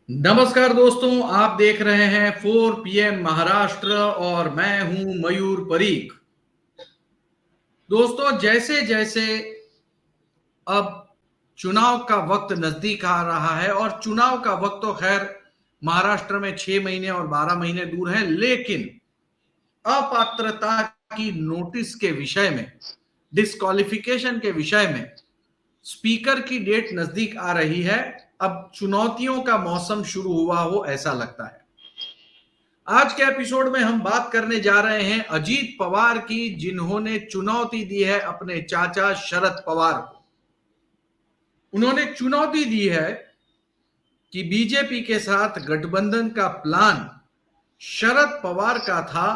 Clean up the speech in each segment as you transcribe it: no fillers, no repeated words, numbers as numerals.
नमस्कार दोस्तों, आप देख रहे हैं 4 PM महाराष्ट्र और मैं हूं मयूर परीख। दोस्तों, जैसे जैसे अब चुनाव का वक्त नजदीक आ रहा है और चुनाव का वक्त तो खैर महाराष्ट्र में 6 महीने और 12 महीने दूर है, लेकिन अपात्रता की नोटिस के विषय में, डिस्क्वालिफिकेशन के विषय में स्पीकर की डेट नजदीक आ रही है। अब चुनौतियों का मौसम शुरू हुआ हो ऐसा लगता है। आज के एपिसोड में हम बात करने जा रहे हैं अजीत पवार की, जिन्होंने चुनौती दी है अपने चाचा शरद पवार को। उन्होंने चुनौती दी है कि बीजेपी के साथ गठबंधन का प्लान शरद पवार का था।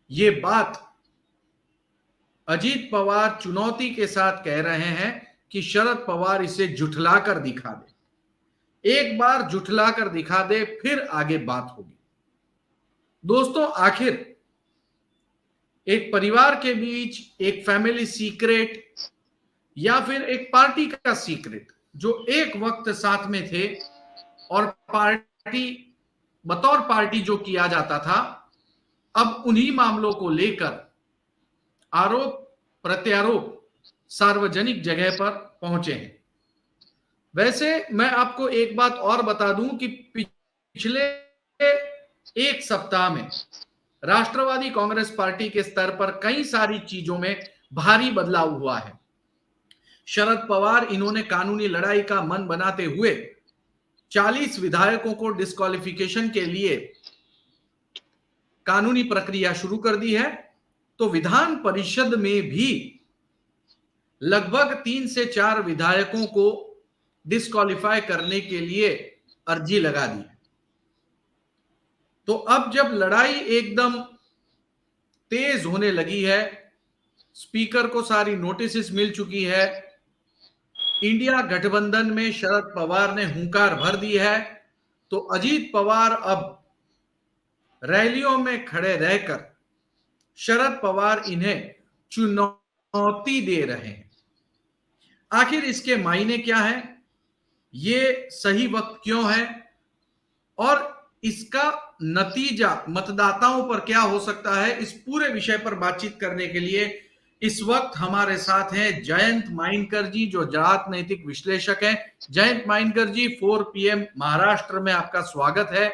ये बात अजीत पवार चुनौती के साथ कह रहे हैं कि शरद पवार इसे झुठलाकर दिखा दे। एक बार झुठलाकर दिखा दे, फिर आगे बात होगी। दोस्तों, आखिर एक परिवार के बीच एक फैमिली सीक्रेट या फिर एक पार्टी का सीक्रेट जो एक वक्त साथ में थे और पार्टी बतौर पार्टी जो किया जाता था, अब उन्हीं मामलों को लेकर आरोप प्रत्यारोप सार्वजनिक जगह पर पहुंचे हैं। वैसे मैं आपको एक बात और बता दूं कि पिछले एक सप्ताह में राष्ट्रवादी कांग्रेस पार्टी के स्तर पर कई सारी चीजों में भारी बदलाव हुआ है। शरद पवार इन्होंने कानूनी लड़ाई का मन बनाते हुए 40 विधायकों को डिस्क्वालिफिकेशन के लिए कानूनी प्रक्रिया शुरू कर दी है। तो विधान परिषद में भी लगभग 3 से 4 विधायकों को डिस्क्वालीफाई करने के लिए अर्जी लगा दी है। तो अब जब लड़ाई एकदम तेज होने लगी है, स्पीकर को सारी नोटिस मिल चुकी है, इंडिया गठबंधन में शरद पवार ने हुंकार भर दी है, तो अजीत पवार अब रैलियों में खड़े रहकर शरद पवार इन्हें चुनौती दे रहे हैं। आखिर इसके मायने क्या है, ये सही वक्त क्यों है और इसका नतीजा मतदाताओं पर क्या हो सकता है, इस पूरे विषय पर बातचीत करने के लिए इस वक्त हमारे साथ हैं जयंत माइनकर जी, जो राजनैतिक विश्लेषक हैं। जयंत माइनकर जी, 4 PM महाराष्ट्र में आपका स्वागत है।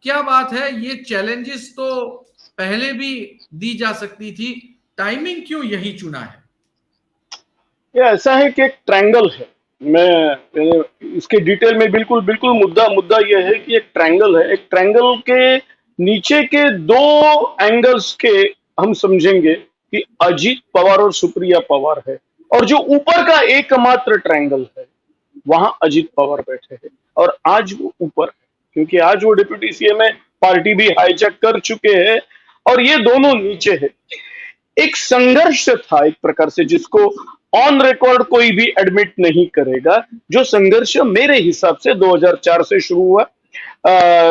क्या बात है, ये चैलेंजेस तो पहले भी दी जा सकती थी, टाइमिंग क्यों यही चुना है? ये ऐसा है कि एक ट्रायंगल है। मैं इसके डिटेल में बिल्कुल बिल्कुल मुद्दा मुद्दा यह है कि एक ट्रायंगल है। एक ट्रायंगल के नीचे के दो एंगल्स के हम समझेंगे कि अजीत पवार और सुप्रिया पवार है, और जो ऊपर का एकमात्र ट्रायंगल है वहां अजीत पवार बैठे हैं। और आज वो ऊपर है क्योंकि आज वो डिप्यूटी सीएम है, पार्टी भी हाईजैक कर चुके हैं और ये दोनों नीचे है। एक संघर्ष था एक प्रकार से, जिसको ऑन रिकॉर्ड कोई भी एडमिट नहीं करेगा। जो संघर्ष मेरे हिसाब से 2004 से शुरू हुआ,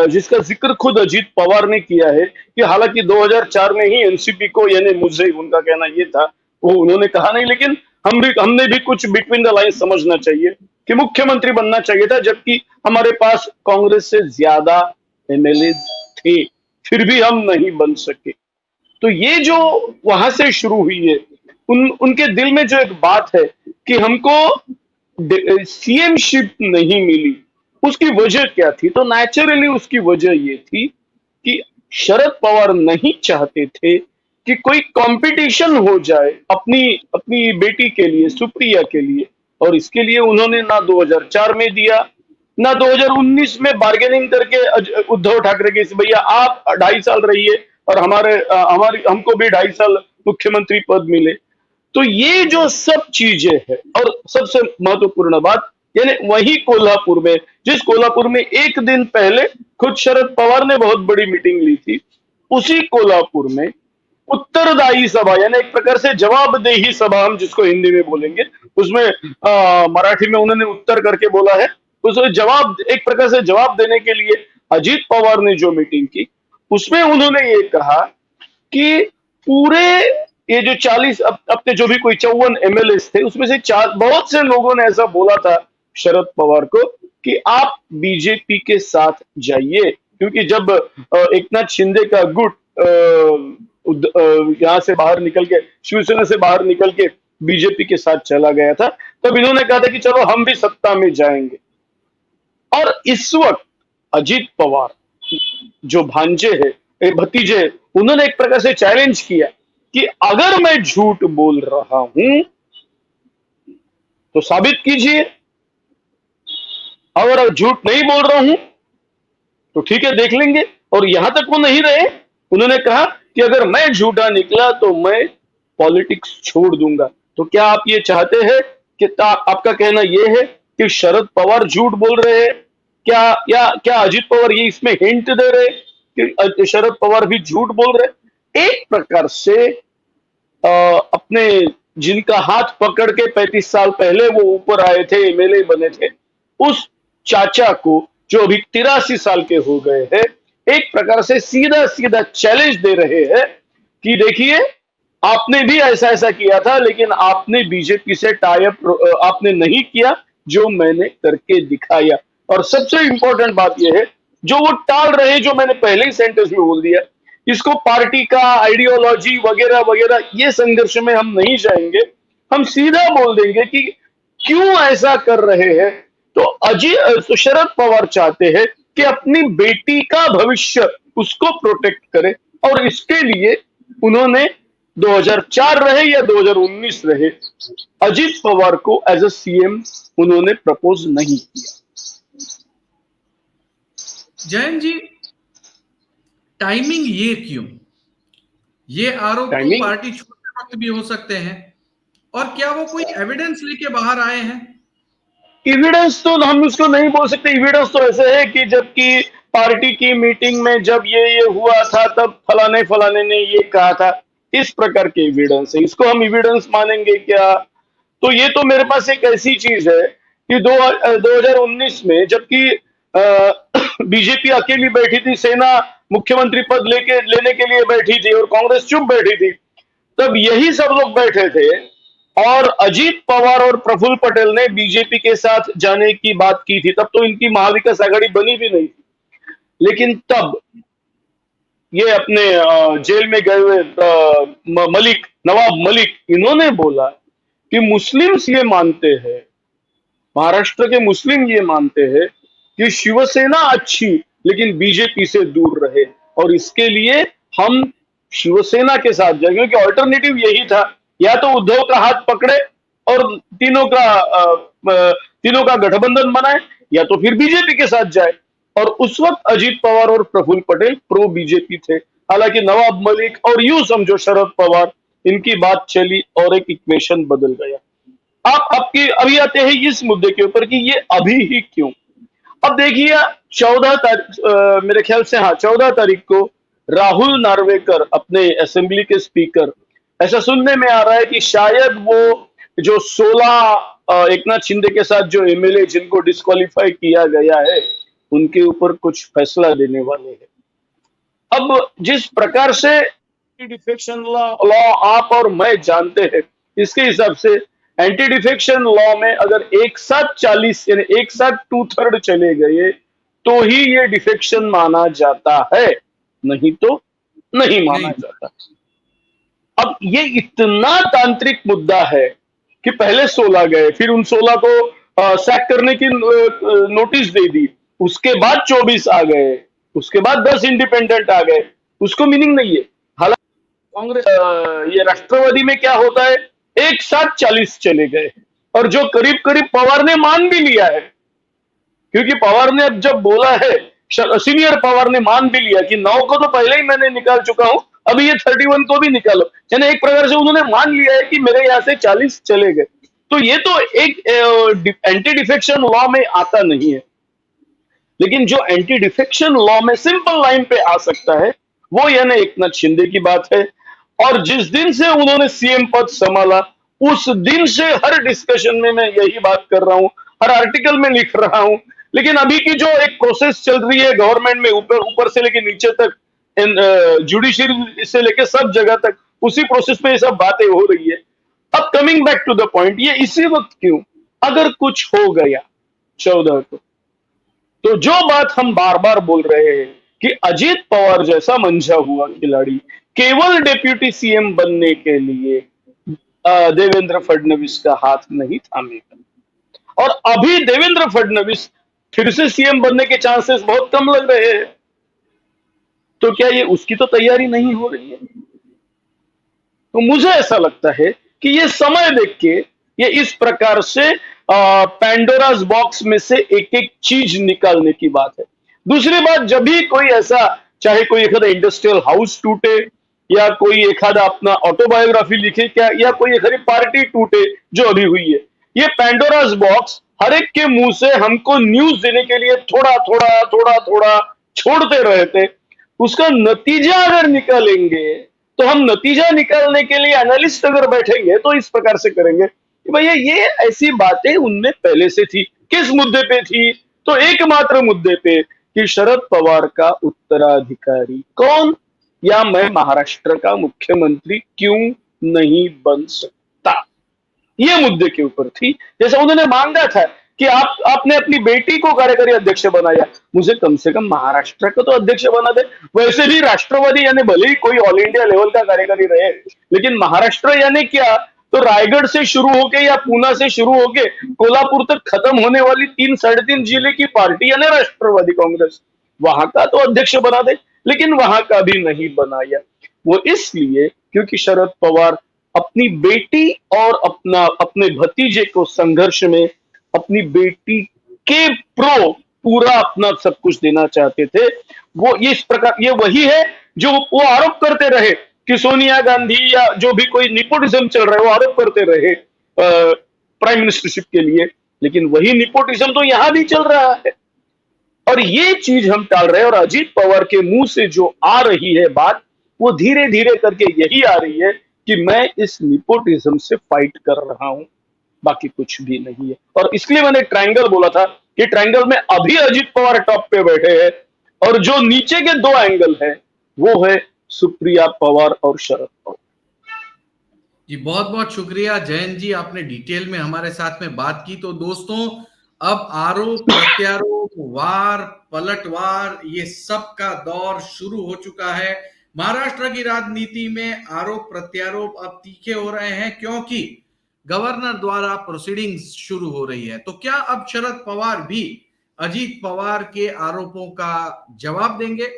जिसका जिक्र खुद अजीत पवार ने किया है कि हालांकि 2004 में ही एनसीपी को, यानी मुझे, उनका कहना यह था, वो उन्होंने कहा नहीं, लेकिन हमने भी कुछ बिटवीन द लाइन समझना चाहिए कि मुख्यमंत्री बनना चाहिए था, जबकि हमारे पास कांग्रेस से ज्यादा एमएलए थे, फिर भी हम नहीं बन सके। तो ये जो वहां से शुरू हुई है, उनके दिल में जो एक बात है कि हमको सीएमशिप नहीं मिली, उसकी वजह क्या थी? तो नेचुरली उसकी वजह ये थी कि शरद पवार नहीं चाहते थे कि कोई कंपटीशन हो जाए अपनी अपनी बेटी के लिए, सुप्रिया के लिए। और इसके लिए उन्होंने ना 2004 में दिया, ना 2019 में बार्गेनिंग करके उद्धव ठाकरे के, भैया आप 2.5 साल रहिए और हमारी हमको भी 2.5 साल मुख्यमंत्री पद मिले। तो ये जो सब चीजें हैं, और सबसे महत्वपूर्ण बात, यानी वही कोल्हापुर में, जिस कोल्हापुर में एक दिन पहले खुद शरद पवार ने बहुत बड़ी मीटिंग ली थी, उसी कोल्हापुर में उत्तरदायी सभा, यानी एक प्रकार से जवाबदेही सभा हम जिसको हिंदी में बोलेंगे, उसमें मराठी में उन्होंने उत्तर करके बोला है, उसमें जवाब, एक प्रकार से जवाब देने के लिए अजीत पवार ने जो मीटिंग की, उसमें उन्होंने ये कहा कि पूरे ये जो 40, अब तक जो भी कोई 54 एमएलए थे, उसमें से बहुत से लोगों ने ऐसा बोला था शरद पवार को कि आप बीजेपी के साथ जाइए, क्योंकि जब एकनाथ शिंदे का गुट यहाँ से बाहर निकल के, शिवसेना से बाहर निकल के बीजेपी के साथ चला गया था, तब इन्होंने कहा था कि चलो हम भी सत्ता में जाएंगे। और इस वक्त अजीत पवार जो भांजे है, भतीजे, उन्होंने एक प्रकार से चैलेंज किया कि अगर मैं झूठ बोल रहा हूं तो साबित कीजिए, अगर झूठ नहीं बोल रहा हूं तो ठीक है, देख लेंगे। और यहां तक वो नहीं रहे, उन्होंने कहा कि अगर मैं झूठा निकला तो मैं पॉलिटिक्स छोड़ दूंगा। तो क्या आप ये चाहते हैं कि आपका कहना यह है कि शरद पवार झूठ बोल रहे हैं क्या, या क्या अजीत पवार ये इसमें हिंट दे रहे कि शरद पवार भी झूठ बोल रहे? एक प्रकार से अपने जिनका हाथ पकड़ के 35 साल पहले वो ऊपर आए थे, एमएलए बने थे, उस चाचा को जो अभी 83 साल के हो गए हैं, एक प्रकार से सीधा सीधा चैलेंज दे रहे हैं कि देखिए, आपने भी ऐसा ऐसा किया था, लेकिन आपने बीजेपी से टाई अप आपने नहीं किया जो मैंने करके दिखाया। और सबसे इंपॉर्टेंट बात यह है, जो वो टाल रहे, जो मैंने पहले ही सेंटेंस में बोल दिया, इसको पार्टी का आइडियोलॉजी वगैरह वगैरह ये संघर्ष में हम नहीं जाएंगे, हम सीधा बोल देंगे कि क्यों ऐसा कर रहे हैं। तो शरद पवार चाहते हैं कि अपनी बेटी का भविष्य उसको प्रोटेक्ट करे, और इसके लिए उन्होंने 2004 रहे या 2019 रहे, अजीत पवार को एज अ सीएम उन्होंने प्रपोज नहीं किया। जयंत जी, टाइमिंग ये क्यों? ये आरोप तो टाइमिंग, पार्टी छोड़ते वक्त भी हो सकते हैं, और क्या वो कोई एविडेंस लेके बाहर आए हैं? एविडेंस तो हम उसको नहीं बोल सकते। एविडेंस तो ऐसे है कि जबकि पार्टी की मीटिंग में जब ये हुआ था, तब फलाने फलाने ने ये कहा था, इस प्रकार के एविडेंस है। इसको हम एविडेंस मानेंगे क्या? तो ये तो मेरे पास एक ऐसी चीज है कि 2019 में जबकि बीजेपी अकेली बैठी थी, सेना मुख्यमंत्री पद लेने के लिए बैठी थी और कांग्रेस चुप बैठी थी, तब यही सब लोग बैठे थे और अजीत पवार और प्रफुल्ल पटेल ने बीजेपी के साथ जाने की बात की थी। तब तो इनकी महाविकास आघाड़ी बनी भी नहीं थी, लेकिन तब ये अपने जेल में गए हुए नवाब मलिक, इन्होंने बोला कि मुस्लिम्स ये मानते हैं, महाराष्ट्र के मुस्लिम ये मानते हैं कि शिवसेना अच्छी लेकिन बीजेपी से दूर रहे, और इसके लिए हम शिवसेना के साथ जाए, क्योंकि ऑल्टरनेटिव यही था, या तो उद्धव का हाथ पकड़े और तीनों का गठबंधन बनाए, या तो फिर बीजेपी के साथ जाए। और उस वक्त अजीत पवार और प्रफुल्ल पटेल प्रो बीजेपी थे। हालांकि नवाब मलिक और यूं समझो शरद पवार, इनकी बात चली और एक इक्वेशन बदल गया। आप आपकी अभी आते हैं इस मुद्दे के ऊपर कि ये अभी ही क्यों। अब देखिए 14 तारीख, मेरे ख्याल से हाँ 14 तारीख को राहुल नार्वेकर अपने असेंबली के स्पीकर, ऐसा सुनने में आ रहा है कि शायद वो जो 16 एकनाथ शिंदे के साथ जो एमएलए जिनको डिस्क्वालीफाई किया गया है, उनके ऊपर कुछ फैसला देने वाले हैं। अब जिस प्रकार से डिफेक्शन लॉ आप और मैं जानते हैं, इसके हिसाब से एंटी डिफेक्शन लॉ में अगर एक साथ 40 यानी एक साथ 2/3 चले गए तो ही ये डिफेक्शन माना जाता है, नहीं तो नहीं माना जाता। अब ये इतना तांत्रिक मुद्दा है कि पहले 16 गए, फिर उन 16 को सैक करने की नोटिस दे दी, उसके बाद 24 आ गए, उसके बाद 10 इंडिपेंडेंट आ गए, उसको मीनिंग नहीं है। हालांकि कांग्रेस ये राष्ट्रवादी में क्या होता है, एक साथ 40 चले गए, और जो करीब करीब पवार ने मान भी लिया है, क्योंकि पवार ने अब जब बोला है, सीनियर पवार ने मान भी लिया कि 9 को तो पहले ही मैंने निकाल चुका हूं, अभी ये 31 को भी निकालो, यानी एक प्रकार से उन्होंने मान लिया है कि मेरे यहां से 40 चले गए। तो ये तो एक एंटी डिफेक्शन लॉ में आता नहीं है, लेकिन जो एंटी डिफेक्शन लॉ में सिंपल लाइन पे आ सकता है, वो यानी एकनाथ शिंदे की बात है। और जिस दिन से उन्होंने सीएम पद संभाला, उस दिन से हर डिस्कशन में मैं यही बात कर रहा हूं, हर आर्टिकल में लिख रहा हूं। लेकिन अभी की जो एक प्रोसेस चल रही है गवर्नमेंट में, ऊपर से लेके नीचे तक, जुडिशरी से लेके सब जगह तक, उसी प्रोसेस में ये सब बातें हो रही है। अब coming back to the point, ये इसी वक्त क्यों? अगर कुछ हो गया 14 को, तो जो बात हम बार बार बोल रहे हैं कि अजीत पवार जैसा मंझा हुआ खिलाड़ी केवल डेप्यूटी सीएम बनने के लिए देवेंद्र फडणवीस का हाथ नहीं थामेगा, और अभी देवेंद्र फडणवीस फिर से सीएम बनने के चांसेस बहुत कम लग रहे हैं। तो क्या ये उसकी तो तैयारी नहीं हो रही है? तो मुझे ऐसा लगता है कि ये समय देख के ये इस प्रकार से पैंडोरास बॉक्स में से एक एक चीज निकालने की बात है। दूसरी बात, जब भी कोई ऐसा, चाहे कोई एखादा इंडस्ट्रियल हाउस टूटे या कोई एखादा अपना ऑटोबायोग्राफी लिखे, क्या या कोई एखादी पार्टी टूटे जो अभी हुई है, ये पैंडोरास बॉक्स हर एक के मुंह से हमको न्यूज देने के लिए थोड़ा थोड़ा थोड़ा थोड़ा छोड़ते रहते। उसका नतीजा अगर निकालेंगे तो हम नतीजा निकालने के लिए एनालिस्ट अगर बैठेंगे तो इस प्रकार से करेंगे कि भैया ये ऐसी बातें उनमें पहले से थी। किस मुद्दे पे थी? तो एकमात्र मुद्दे पे कि शरद पवार का उत्तराधिकारी कौन, या मैं महाराष्ट्र का मुख्यमंत्री क्यों नहीं बन सकता, ये मुद्दे के ऊपर थी। जैसा उन्होंने मांगा था कि आपने अपनी बेटी को कार्यकारी अध्यक्ष बनाया, मुझे कम से कम महाराष्ट्र का तो अध्यक्ष बना दे। वैसे भी राष्ट्रवादी यानी भले ही कोई ऑल इंडिया लेवल का कार्यकारी रहे, लेकिन महाराष्ट्र यानी क्या, तो रायगढ़ से शुरू होके या पूना से शुरू होके कोल्हापुर तक खत्म होने वाली 3-3.5 जिले की पार्टी यानी राष्ट्रवादी कांग्रेस, वहां का तो अध्यक्ष बना दे। लेकिन वहां का भी नहीं बनाया। वो इसलिए क्योंकि शरद पवार अपनी बेटी और अपने भतीजे को संघर्ष में अपनी बेटी के प्रो पूरा अपना सब कुछ देना चाहते थे। वो ये इस प्रकार, ये वही है जो वो आरोप करते रहे कि सोनिया गांधी या जो भी कोई निपोटिज्म चल रहा है वो आरोप करते रहे प्राइम मिनिस्टरशिप के लिए, लेकिन वही निपोटिज्म तो यहां भी चल रहा है। और ये चीज हम टाल रहे हैं, और अजीत पवार के मुंह से जो आ रही है बात, वो धीरे धीरे करके यही आ रही है कि मैं इस निपोटिज्म से फाइट कर रहा हूं, बाकी कुछ भी नहीं है। और इसलिए मैंने ट्रायंगल बोला था कि ट्रायंगल में अभी अजीत पवार टॉप पे बैठे हैं, और जो नीचे के दो एंगल है वो है सुप्रिया पवार और शरद पवार। जी बहुत बहुत शुक्रिया जयंत जी, आपने डिटेल में हमारे साथ में बात की। तो दोस्तों, अब आरोप प्रत्यारोप, वार पलटवार, ये सब का दौर शुरू हो चुका है। महाराष्ट्र की राजनीति में आरोप प्रत्यारोप अब तीखे हो रहे हैं क्योंकि गवर्नर द्वारा प्रोसीडिंग्स शुरू हो रही है। तो क्या अब शरद पवार भी अजीत पवार के आरोपों का जवाब देंगे?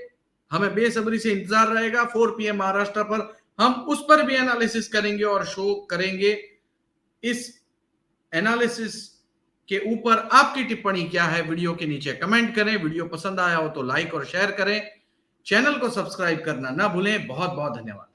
हमें बेसब्री से इंतजार रहेगा। 4 PM महाराष्ट्र पर हम उस पर भी एनालिसिस करेंगे और शो करेंगे। इस एनालिसिस के ऊपर आपकी टिप्पणी क्या है, वीडियो के नीचे कमेंट करें। वीडियो पसंद आया हो तो लाइक और शेयर करें। चैनल को सब्सक्राइब करना ना भूलें। बहुत बहुत धन्यवाद।